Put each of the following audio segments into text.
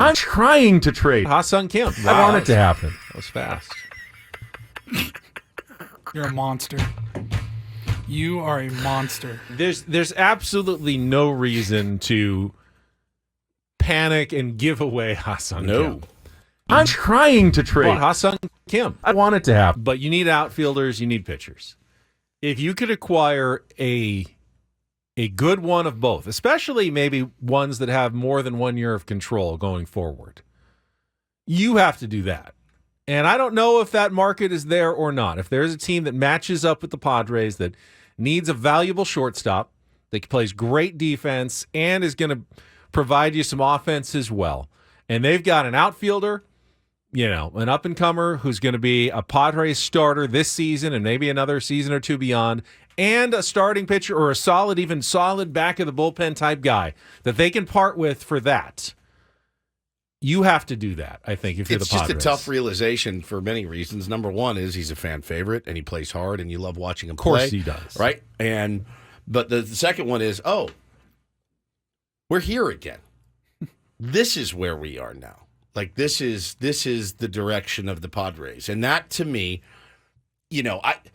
I'm trying to trade Ha-seong Kim. Wow. I want it to happen. That was fast. You're a monster. You are a monster. There's absolutely no reason to panic and give away Ha-seong Kim. I'm trying to trade Ha-seong Kim. I want it to happen. But you need outfielders, you need pitchers. If you could acquire a good one of both, especially maybe ones that have more than 1 year of control going forward, you have to do that. And I don't know if that market is there or not. If there's a team that matches up with the Padres that needs a valuable shortstop, that plays great defense, and is going to provide you some offense as well, and they've got an outfielder, an up-and-comer who's going to be a Padres starter this season and maybe another season or two beyond, and a starting pitcher or a solid back-of-the-bullpen type guy that they can part with for that. You have to do that, I think, if you're the Padres. It's just a tough realization for many reasons. Number one is he's a fan favorite, and he plays hard, and you love watching him play. Of course he does. Right? But the second one is, we're here again. This is where we are now. Like, this is the direction of the Padres. And that, to me,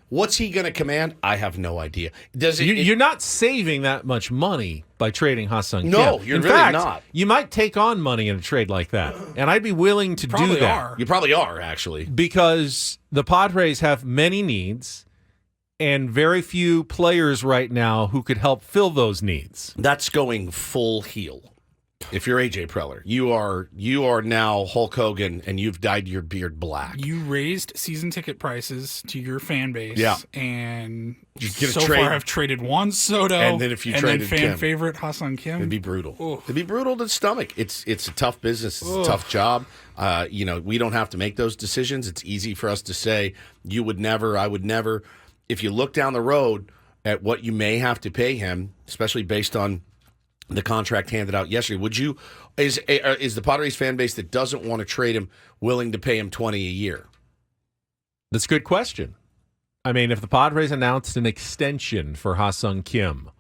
what's he going to command? I have no idea. You're not saving that much money by trading Ha-seong Kim. No, you're really fact, not. You might take on money in a trade like that, and I'd be willing to do that. You probably are, actually. Because the Padres have many needs and very few players right now who could help fill those needs. That's going full heel. If you're AJ Preller, you are now Hulk Hogan, and you've dyed your beard black. You raised season ticket prices to your fan base, and so far have traded Juan Soto, and then if you traded fan Kim, favorite Ha-seong Kim, it'd be brutal. Ooh. It'd be brutal to stomach. It's a tough business. It's a tough job. We don't have to make those decisions. It's easy for us to say you would never, I would never. If you look down the road at what you may have to pay him, especially based on the contract handed out yesterday, is the Padres fan base that doesn't want to trade him willing to pay him $20 a year? That's a good question. I mean, if the Padres announced an extension for Ha-seong Kim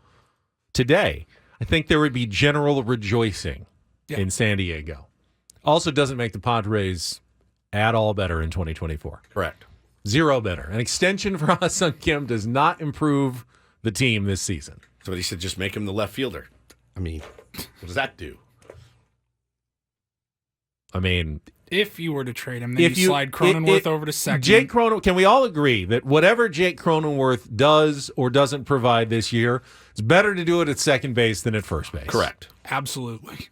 today, I think there would be general rejoicing in San Diego. Also doesn't make the Padres at all better in 2024. Correct. Zero better. An extension for Ha-seong Kim does not improve the team this season. Somebody said just make him the left fielder. I mean, what does that do? I mean, if you were to trade him, then you slide Cronenworth over to second. Can we all agree that whatever Jake Cronenworth does or doesn't provide this year, it's better to do it at second base than at first base? Correct. Absolutely.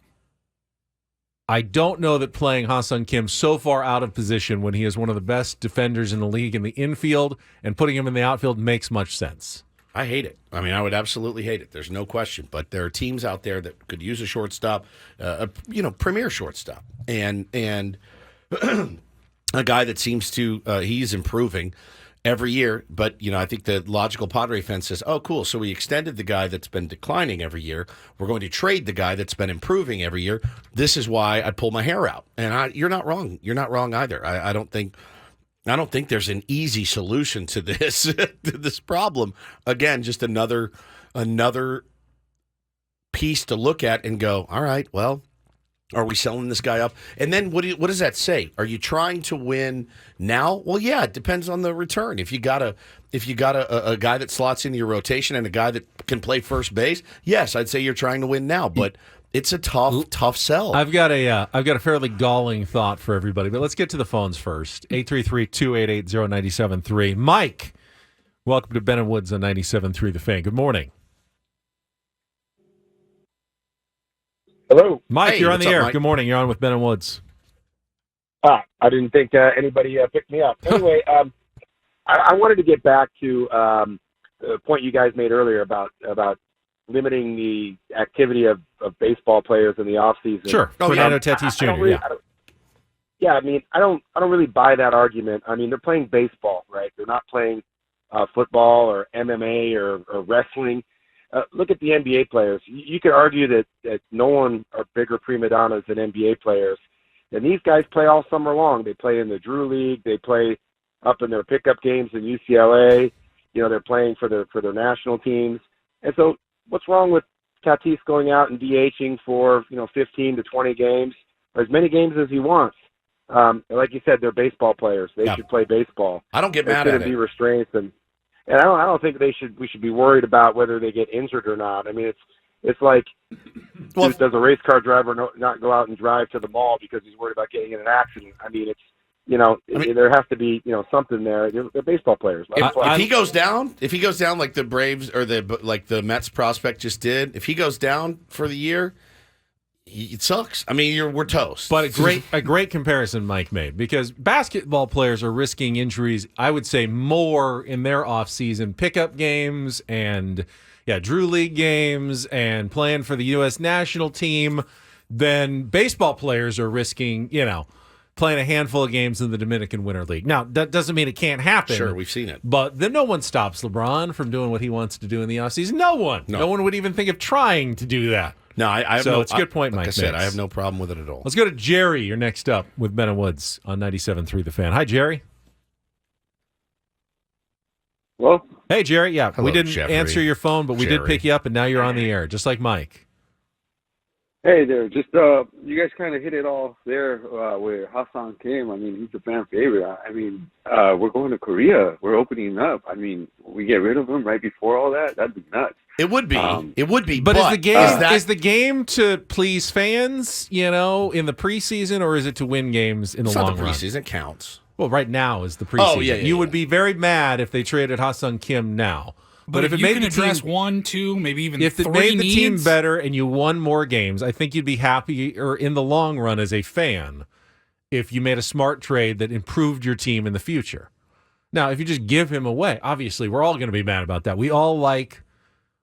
I don't know that playing Ha-seong Kim so far out of position when he is one of the best defenders in the league in the infield and putting him in the outfield makes much sense. I hate it. I mean, I would absolutely hate it. There's no question. But there are teams out there that could use a shortstop, premier shortstop, and a guy that seems to he's improving every year. But I think the logical Padre fan says, "Oh, cool. So we extended the guy that's been declining every year. We're going to trade the guy that's been improving every year. This is why I pull my hair out." And you're not wrong. You're not wrong either. I don't think there's an easy solution to this problem. Again, just another piece to look at and go, all right, well, are we selling this guy up? And then what does that say? Are you trying to win now? Well, yeah, it depends on the return. If you got a guy that slots into your rotation and a guy that can play first base, yes, I'd say you're trying to win now, but it's a tough sell. I've got a fairly galling thought for everybody, but let's get to the phones first. 833-288-0973. Mike, welcome to Ben and Woods on 97.3 The Fan. Good morning. Hello. Mike, Hey, you're on the what's up, air. Mike? Good morning. You're on with Ben and Woods. I didn't think anybody picked me up. Anyway, I wanted to get back to the point you guys made earlier about limiting the activity of baseball players in the off season. Sure. Fernando Tatis Jr. I mean, I don't really buy that argument. I mean, they're playing baseball, right? They're not playing football or MMA or wrestling. Look at the NBA players. You could argue that no one are bigger prima donnas than NBA players. And these guys play all summer long. They play in the Drew League. They play up in their pickup games in UCLA. They're playing for their national teams. And so what's wrong with Tatis going out and DHing for, 15 to 20 games or as many games as he wants. Like you said, they're baseball players. They should play baseball. I don't get There mad at shouldn't be it. restraints, and I don't think we should be worried about whether they get injured or not. I mean, it's like, does a race car driver not go out and drive to the mall because he's worried about getting in an accident? I mean, there has to be something there. They're baseball players. If he goes down like the Braves or the Mets prospect just did, if he goes down for the year, it sucks. I mean, we're toast. But a great comparison Mike made, because basketball players are risking injuries, I would say, more in their off-season pickup games and Drew League games and playing for the U.S. national team than baseball players are risking, playing a handful of games in the Dominican Winter League. Now, that doesn't mean it can't happen. Sure, we've seen it. But then no one stops LeBron from doing what he wants to do in the offseason. No one. No one would even think of trying to do that. No, I have it's a good point, Mike. Like I said, I have no problem with it at all. Let's go to Jerry. You're next up with Ben and Woods on 97.3 The Fan. Hi, Jerry. Well, hey, Jerry. Yeah, hello, we didn't Jeffrey. answer your phone, but we did pick you up, and now you're on the air, just like Mike. Hey there, just you guys kind of hit it off there with Ha-seong Kim. I mean, he's a fan favorite. I mean, we're going to Korea. We're opening up. I mean, we get rid of him right before all that. That'd be nuts. It would be. But is the game to please fans, in the preseason, or is it to win games in the long run? It's not the preseason counts. Well, right now is the preseason. Oh, yeah. You would be very mad if they traded Ha-seong Kim now. But if it you made can the address team, 1, 2, maybe even if 3 it made the needs, team better and you won more games, I think you'd be happy, or in the long run as a fan, if you made a smart trade that improved your team in the future. Now, if you just give him away, obviously we're all going to be mad about that. We all like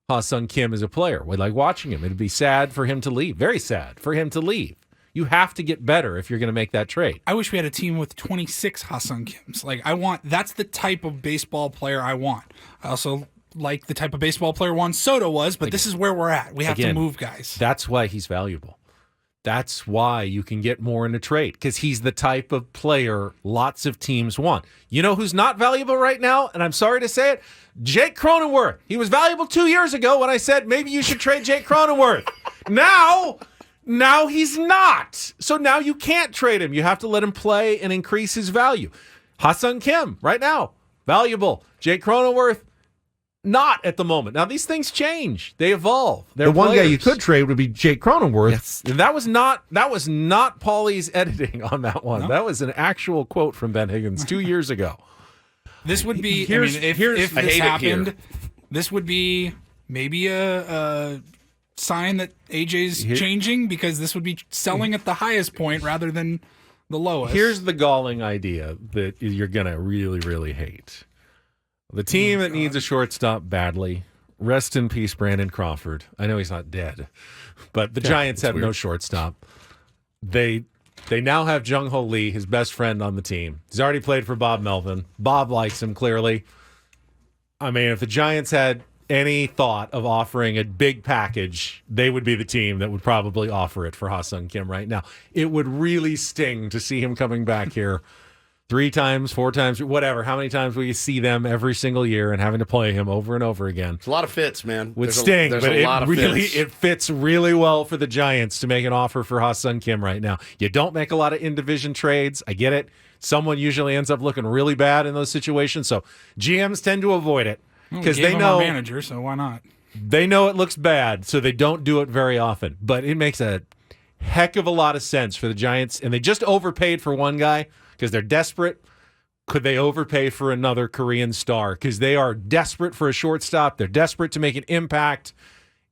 Ha-seong Kim as a player. We like watching him. It'd be sad for him to leave. Very sad for him to leave. You have to get better if you're going to make that trade. I wish we had a team with 26 Ha-seong Kims. That's the type of baseball player I want. I also like the type of baseball player Juan Soto was, but this is where we're at. We have to move guys. That's why he's valuable. That's why you can get more in a trade, because he's the type of player lots of teams want. You know who's not valuable right now? And I'm sorry to say it, Jake Cronenworth. He was valuable 2 years ago when I said maybe you should trade Jake Cronenworth. Now he's not. So now you can't trade him. You have to let him play and increase his value. Ha-seong Kim, right now, valuable. Jake Cronenworth, not at the moment. Now, these things change. They evolve. The one guy you could trade would be Jake Cronenworth. Yes. And that was not Paulie's editing on that one. No. That was an actual quote from Ben Higgins 2 years ago. This would be, if this happened, this would be maybe a sign that AJ's changing, because this would be selling at the highest point rather than the lowest. Here's the galling idea that you're going to really, really hate. The team that needs a shortstop badly, rest in peace, Brandon Crawford. I know he's not dead, but the Giants have no shortstop. They now have Jung-Ho Lee, his best friend on the team. He's already played for Bob Melvin. Bob likes him, clearly. I mean, if the Giants had any thought of offering a big package, they would be the team that would probably offer it for Ha-seong Kim right now. It would really sting to see him coming back here 3 times, 4 times, whatever. How many times will you see them every single year and having to play him over and over again? It's a lot of fits, man. Would sting, but it fits really well for the Giants to make an offer for Ha-seong Kim right now. You don't make a lot of in-division trades. I get it. Someone usually ends up looking really bad in those situations, so GMs tend to avoid it because they know our manager, so why not? They know it looks bad, so they don't do it very often. But it makes a heck of a lot of sense for the Giants, and they just overpaid for one guy because they're desperate. Could they overpay for another Korean star? Because they are desperate for a shortstop. They're desperate to make an impact.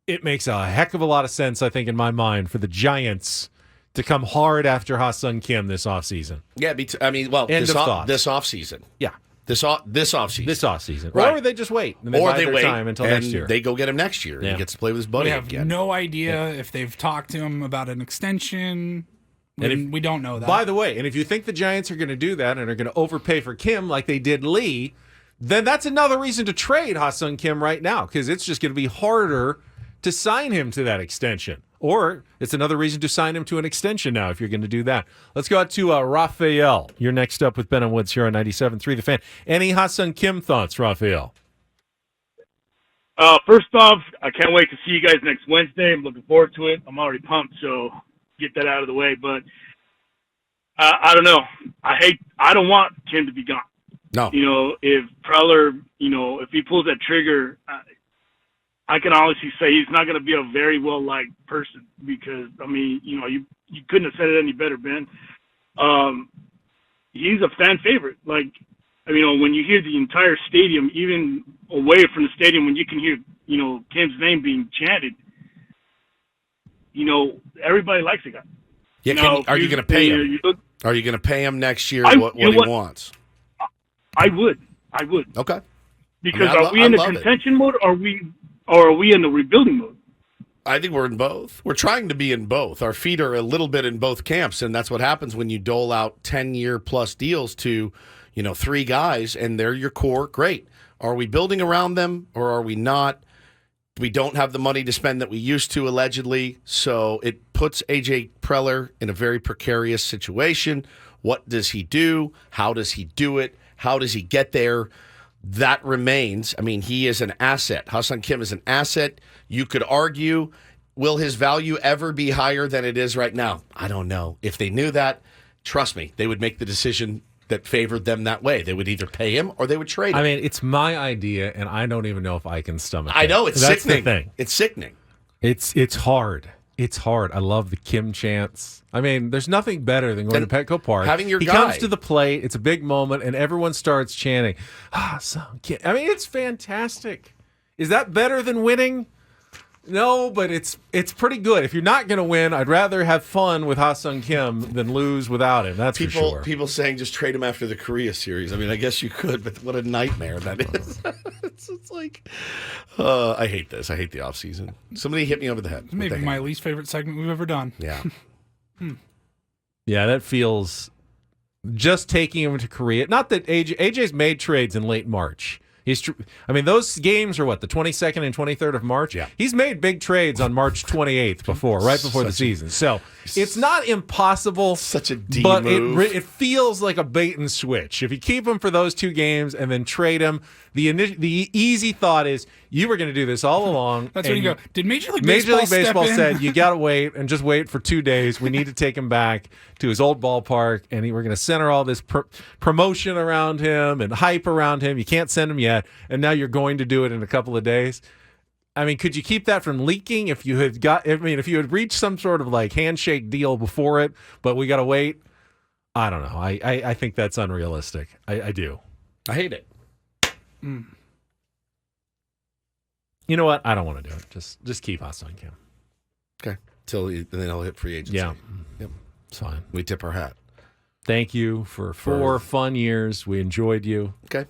It makes a heck of a lot of sense, I think, in my mind, for the Giants to come hard after Ha-seong Kim this offseason. Yeah, this offseason. Yeah. This offseason. This offseason. Right. Or they just wait. And they bide their time until next year. They go get him next year. And he gets to play with his buddy again. We have no idea if they've talked to him about an extension. We don't know that. By the way, and if you think the Giants are going to do that and are going to overpay for Kim like they did Lee, then that's another reason to trade Ha-seong Kim right now, because it's just going to be harder to sign him to that extension. Or it's another reason to sign him to an extension now if you're going to do that. Let's go out to Raphael. You're next up with Ben and Woods here on 97.3 The Fan. Any Ha-seong Kim thoughts, Raphael? First off, I can't wait to see you guys next Wednesday. I'm looking forward to it. I'm already pumped, so get that out of the way. But I don't know. I don't want Kim to be gone. No. If Preller, if he pulls that trigger, I can honestly say he's not going to be a very well-liked person because, you couldn't have said it any better, Ben. He's a fan favorite. When you hear the entire stadium, even away from the stadium, when you can hear, Kim's name being chanted, everybody likes the guy. Yeah, are you going to pay him? Are you going to pay him next year what he wants? I would. Okay. Because are we in the contention mode or are we in the rebuilding mode? I think we're in both. We're trying to be in both. Our feet are a little bit in both camps, and that's what happens when you dole out 10-year-plus deals to, 3 guys, and they're your core. Great. Are we building around them or are we not? We don't have the money to spend that we used to, allegedly, so it puts A.J. Preller in a very precarious situation. What does he do? How does he do it? How does he get there? That remains. He is an asset. Ha-seong Kim is an asset. You could argue, will his value ever be higher than it is right now? I don't know. If they knew that, trust me, they would make the decision that favored them that way. They would either pay him or they would trade him. It's my idea, and I don't even know if I can stomach it. I know, it's That's sickening. The thing. It's sickening. It's hard. It's hard. I love the Kim chants. There's nothing better than going to Petco Park. Having your he guy. comes to the plate. It's a big moment, and everyone starts chanting, Ha-seong Kim. It's fantastic. Is that better than winning? No, but it's pretty good. If you're not going to win, I'd rather have fun with Ha-seong Kim than lose without him. That's for sure. People saying just trade him after the Korea series. I guess you could, but what a nightmare that is. it's like, I hate this. I hate the offseason. Somebody hit me over the head. It's maybe my least favorite segment we've ever done. Yeah. Yeah, that feels just taking him to Korea. Not that AJ's made trades in late March. Those games are what, the 22nd and 23rd of March? Yeah. He's made big trades on March 28th right before the season. So it's not impossible. Such a D but move. It feels like a bait and switch. If you keep him for those 2 games and then trade him, the easy thought is you were going to do this all along. That's where you go. Did Major League Baseball step in? said you got to wait and just wait for 2 days. We need to take him back to his old ballpark, and we're going to center all this promotion around him and hype around him. You can't send him yet, and now you're going to do it in a couple of days. Could you keep that from leaking if you had if you had reached some sort of handshake deal before it, but we got to wait? I don't know. I think that's unrealistic. I do. I hate it. Mm. You know what? I don't want to do it. Just keep Ha-seong Kim. Okay. And then he'll hit free agency. Yeah. Yep. It's fine. We tip our hat. Thank you for 4 fun years. We enjoyed you. Okay.